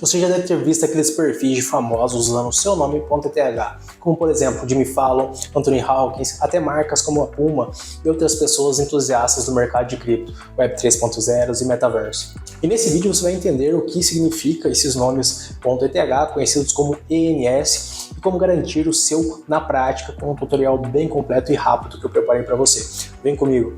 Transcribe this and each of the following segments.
Você já deve ter visto aqueles perfis de famosos usando o seu nome.eth, como por exemplo Jimmy Fallon, Anthony Hawkins, até marcas como a Puma e outras pessoas entusiastas do mercado de cripto, Web 3.0 e metaverso. E nesse vídeo você vai entender o que significa esses nomes .eth, conhecidos como ENS, e como garantir o seu na prática com um tutorial bem completo e rápido que eu preparei para você. Vem comigo!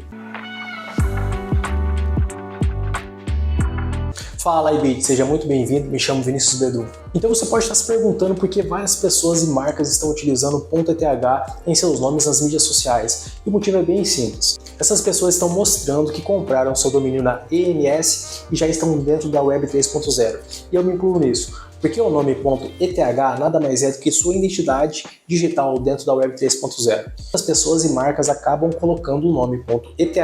Fala Ibit, seja muito bem-vindo, me chamo Vinícius Bedum. Então você pode estar se perguntando por que várias pessoas e marcas estão utilizando .eth em seus nomes nas mídias sociais. E o motivo é bem simples. Essas pessoas estão mostrando que compraram seu domínio na ENS e já estão dentro da Web 3.0. E eu me incluo nisso. Porque o nome .eth nada mais é do que sua identidade digital dentro da Web 3.0. As pessoas e marcas acabam colocando o nome .eth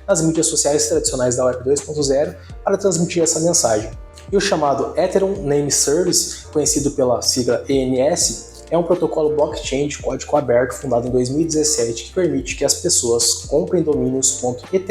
nas mídias sociais tradicionais da Web 2.0 para transmitir essa mensagem. E o chamado Ethereum Name Service, conhecido pela sigla ENS, é um protocolo blockchain de código aberto fundado em 2017 que permite que as pessoas comprem domínios .eth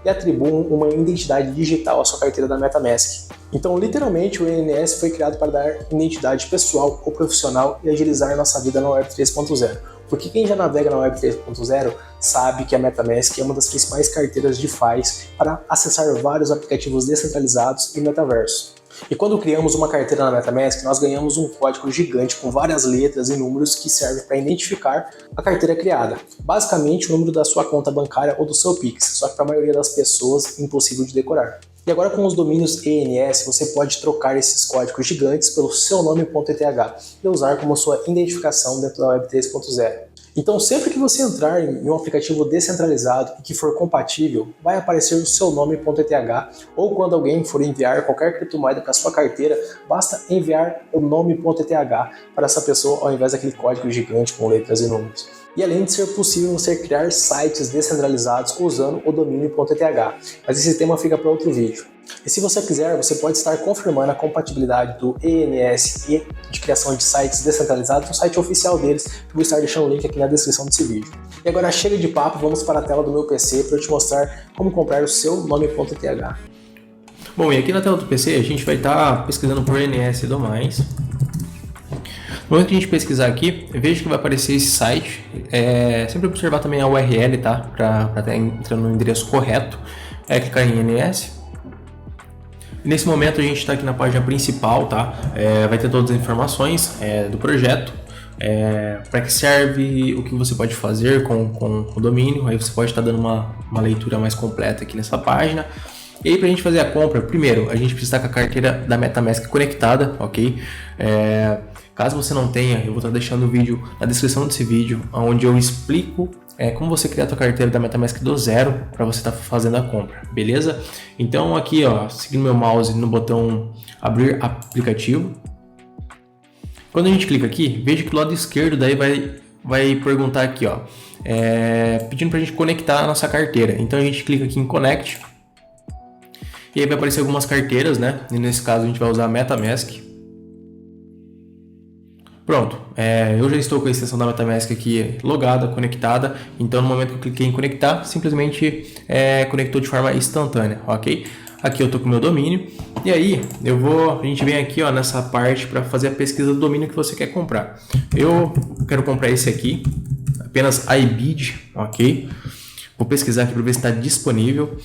e atribuam uma identidade digital à sua carteira da MetaMask. Então, literalmente, o ENS foi criado para dar identidade pessoal ou profissional e agilizar nossa vida na Web 3.0. Porque quem já navega na Web 3.0 sabe que a MetaMask é uma das principais carteiras DeFi para acessar vários aplicativos descentralizados e metaverso. E quando criamos uma carteira na MetaMask, nós ganhamos um código gigante com várias letras e números que serve para identificar a carteira criada. Basicamente, o número da sua conta bancária ou do seu Pix, só que para a maioria das pessoas é impossível de decorar. E agora com os domínios ENS, você pode trocar esses códigos gigantes pelo seu nome.eth e usar como sua identificação dentro da Web 3.0. Então, sempre que você entrar em um aplicativo descentralizado e que for compatível, vai aparecer o seu nome.eth, ou quando alguém for enviar qualquer criptomoeda para sua carteira, basta enviar o nome.eth para essa pessoa ao invés daquele código gigante com letras e números. E além de ser possível você criar sites descentralizados usando o domínio.eth, mas esse tema fica para outro vídeo. E se você quiser, você pode estar confirmando a compatibilidade do ENS e de criação de sites descentralizados no site oficial deles, que eu vou estar deixando o link aqui na descrição desse vídeo. E agora chega de papo, vamos para a tela do meu PC para eu te mostrar como comprar o seu nome.eth. Bom, e aqui na tela do PC a gente vai estar pesquisando por ENS e mais. No momento que a gente pesquisar aqui, veja que vai aparecer esse site. Sempre observar também a URL, tá? Para estar entrando no endereço correto. Clicar em ENS. Nesse momento a gente está aqui na página principal, tá? Vai ter todas as informações do projeto, para que serve, o que você pode fazer com o domínio. Aí você pode estar dando uma leitura mais completa aqui nessa página. E aí, para a gente fazer a compra, primeiro a gente precisa estar com a carteira da MetaMask conectada, ok? Caso você não tenha, eu vou estar deixando o vídeo na descrição desse vídeo, onde eu explico como você criar a sua carteira da MetaMask do zero para você estar fazendo a compra, beleza? Então aqui, ó, seguindo meu mouse no botão abrir aplicativo. Quando a gente clica aqui, veja que do lado esquerdo daí vai perguntar aqui, ó, pedindo para a gente conectar a nossa carteira. Então a gente clica aqui em Connect e aí vai aparecer algumas carteiras, né? E nesse caso a gente vai usar a MetaMask. Pronto, eu já estou com a extensão da MetaMask aqui logada, conectada, então no momento que eu cliquei em conectar, simplesmente conectou de forma instantânea, ok? Aqui eu estou com o meu domínio, e aí a gente vem aqui, ó, nessa parte para fazer a pesquisa do domínio que você quer comprar. Eu quero comprar esse aqui, apenas IBID, ok? Vou pesquisar aqui para ver se está disponível.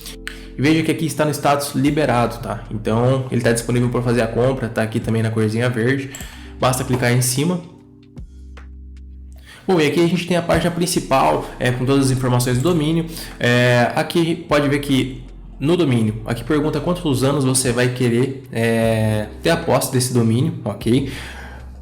E veja que aqui está no status liberado, tá? Então ele está disponível para fazer a compra, tá aqui também na corzinha verde. Basta clicar em cima. Bom, e aqui a gente tem a página principal com todas as informações do domínio. Aqui pode ver que no domínio, aqui pergunta quantos anos você vai querer ter a posse desse domínio, ok?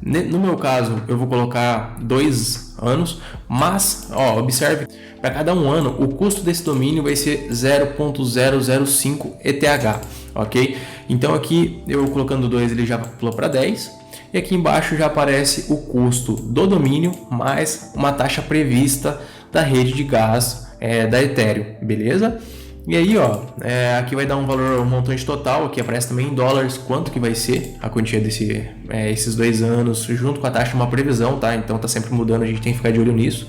No meu caso, eu vou colocar 2 anos, mas observe, para cada um ano, o custo desse domínio vai ser 0.005 ETH, ok? Então aqui, eu colocando 2, ele já pulou para 10. E aqui embaixo já aparece o custo do domínio mais uma taxa prevista da rede de gás da Ethereum, beleza? E aí, aqui vai dar um valor, um montante total, aqui aparece também em dólares quanto que vai ser a quantia esses 2 anos, junto com a taxa, uma previsão, tá? Então tá sempre mudando, a gente tem que ficar de olho nisso.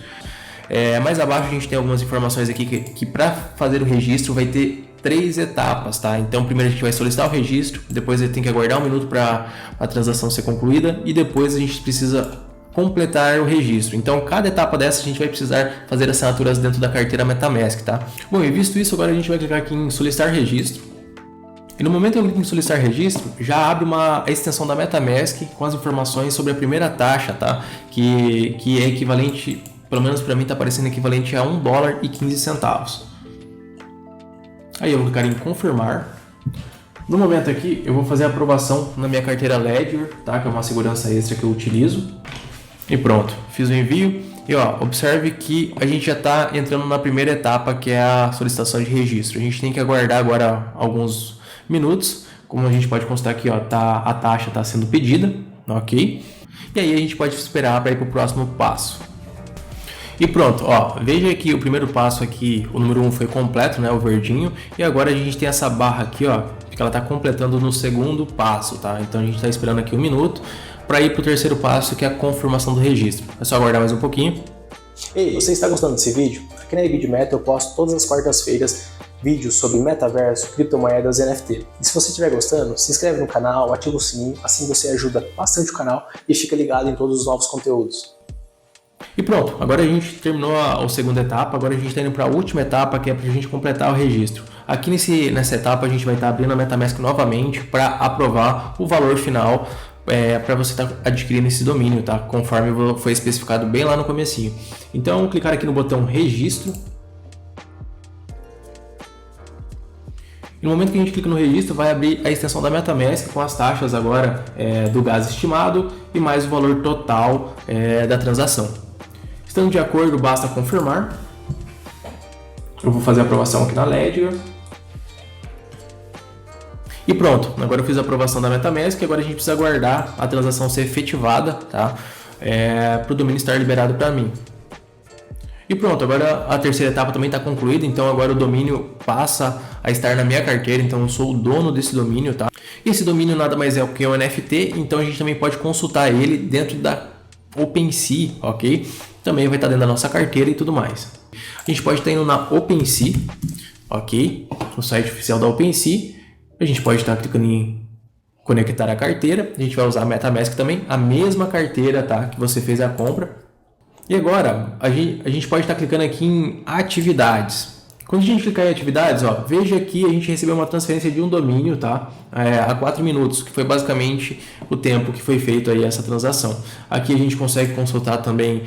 Mais abaixo a gente tem algumas informações aqui que para fazer o registro vai ter 3 etapas, tá? Então primeiro a gente vai solicitar o registro, depois ele tem que aguardar 1 minuto para a transação ser concluída e depois a gente precisa completar o registro. Então cada etapa dessa a gente vai precisar fazer assinaturas dentro da carteira MetaMask, tá? Bom, e visto isso, agora a gente vai clicar aqui em solicitar registro. E no momento que eu clico em solicitar registro, já abre a extensão da MetaMask com as informações sobre a primeira taxa, tá? Que é equivalente, pelo menos para mim está aparecendo equivalente a $1,15. Aí eu vou clicar em confirmar. No momento aqui eu vou fazer a aprovação na minha carteira Ledger, tá? Que é uma segurança extra que eu utilizo. E pronto, fiz o envio. E ó, observe que a gente já está entrando na primeira etapa, que é a solicitação de registro. A gente tem que aguardar agora alguns minutos. Como a gente pode constar aqui, ó, a taxa está sendo pedida, ok? E aí a gente pode esperar para ir para o próximo passo. E pronto, ó, veja que o primeiro passo aqui, o número 1 foi completo, né, o verdinho. E agora a gente tem essa barra aqui, ó, que ela está completando no segundo passo, tá? Então a gente está esperando aqui 1 minuto para ir para o terceiro passo, que é a confirmação do registro. É só aguardar mais um pouquinho. Ei, você está gostando desse vídeo? Aqui na IBDMeta eu posto todas as quartas-feiras vídeos sobre metaverso, criptomoedas e NFT. E se você estiver gostando, se inscreve no canal, ativa o sininho, assim você ajuda bastante o canal e fica ligado em todos os novos conteúdos. E pronto, agora a gente terminou a segunda etapa, agora a gente está indo para a última etapa, que é para a gente completar o registro. Aqui nessa etapa a gente vai estar abrindo a MetaMask novamente para aprovar o valor final para você estar adquirindo esse domínio, tá? Conforme foi especificado bem lá no comecinho. Então, clicar aqui no botão registro. E no momento que a gente clica no registro, vai abrir a extensão da MetaMask com as taxas agora do gás estimado e mais o valor total da transação. Estando de acordo, basta confirmar. Eu vou fazer a aprovação aqui na Ledger. E pronto, agora eu fiz a aprovação da MetaMask e agora a gente precisa aguardar a transação ser efetivada, tá? Para o domínio estar liberado para mim. E pronto, agora a terceira etapa também está concluída, então agora o domínio passa a estar na minha carteira, então eu sou o dono desse domínio, tá? E esse domínio nada mais é o que um NFT, então a gente também pode consultar ele dentro da OpenSea, ok? Também vai estar dentro da nossa carteira e tudo mais. A gente pode estar indo na OpenSea, ok? No site oficial da OpenSea. A gente pode estar clicando em conectar a carteira. A gente vai usar a MetaMask também, a mesma carteira, tá? Que você fez a compra. E agora, a gente pode estar clicando aqui em atividades. Quando a gente clicar em atividades, ó, veja que a gente recebeu uma transferência de um domínio, tá? Há 4 minutos, que foi basicamente o tempo que foi feito aí essa transação. Aqui a gente consegue consultar também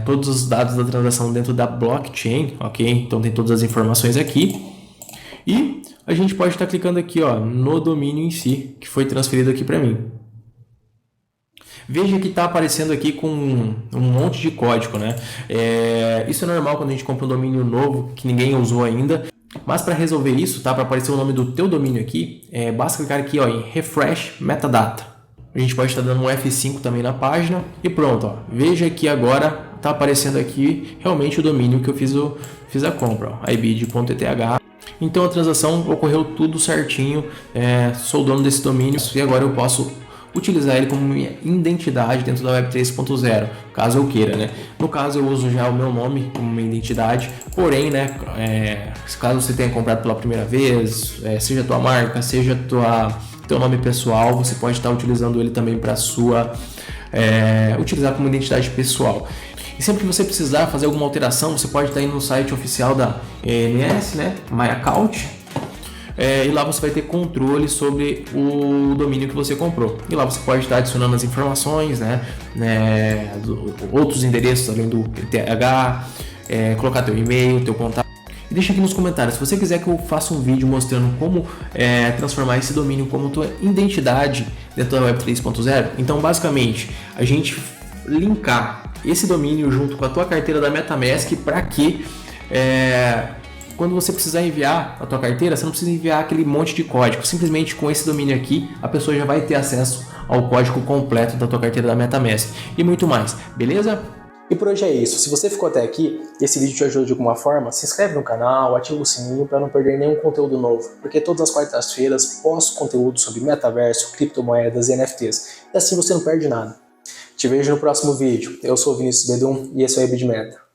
todos os dados da transação dentro da blockchain, ok? Então tem todas as informações aqui. E a gente pode estar clicando aqui, ó, no domínio em si, que foi transferido aqui para mim. Veja que está aparecendo aqui com um monte de código, né? Isso é normal quando a gente compra um domínio novo que ninguém usou ainda. Mas para resolver isso, tá? Para aparecer o nome do teu domínio aqui, basta clicar aqui, ó, em Refresh Metadata. A gente pode estar dando um F5 também na página e pronto, ó. Veja que agora está aparecendo aqui realmente o domínio que eu fiz a compra, ó, ibid.eth. Então a transação ocorreu tudo certinho, sou o dono desse domínio e agora eu posso utilizar ele como minha identidade dentro da Web 3.0, caso eu queira, né? No caso eu uso já o meu nome como minha identidade, porém, né, caso você tenha comprado pela primeira vez, seja tua marca, seja teu nome pessoal, você pode estar utilizando ele também para utilizar como identidade pessoal. E sempre que você precisar fazer alguma alteração, você pode estar indo no site oficial da ENS, né, My Account. E lá você vai ter controle sobre o domínio que você comprou. E lá você pode estar adicionando as informações, né, outros endereços além do ETH, colocar teu e-mail, teu contato. E deixa aqui nos comentários, se você quiser que eu faça um vídeo mostrando como transformar esse domínio como tua identidade dentro da Web 3.0. Então, basicamente, a gente linkar esse domínio junto com a tua carteira da MetaMask para que quando você precisar enviar a tua carteira, você não precisa enviar aquele monte de código. Simplesmente com esse domínio aqui, a pessoa já vai ter acesso ao código completo da tua carteira da MetaMask e muito mais, beleza? E por hoje é isso. Se você ficou até aqui e esse vídeo te ajudou de alguma forma, se inscreve no canal, ativa o sininho para não perder nenhum conteúdo novo, porque todas as quartas-feiras posto conteúdo sobre metaverso, criptomoedas e NFTs, e assim você não perde nada. Te vejo no próximo vídeo. Eu sou o Vinícius Bedum e esse é o IBDMeta.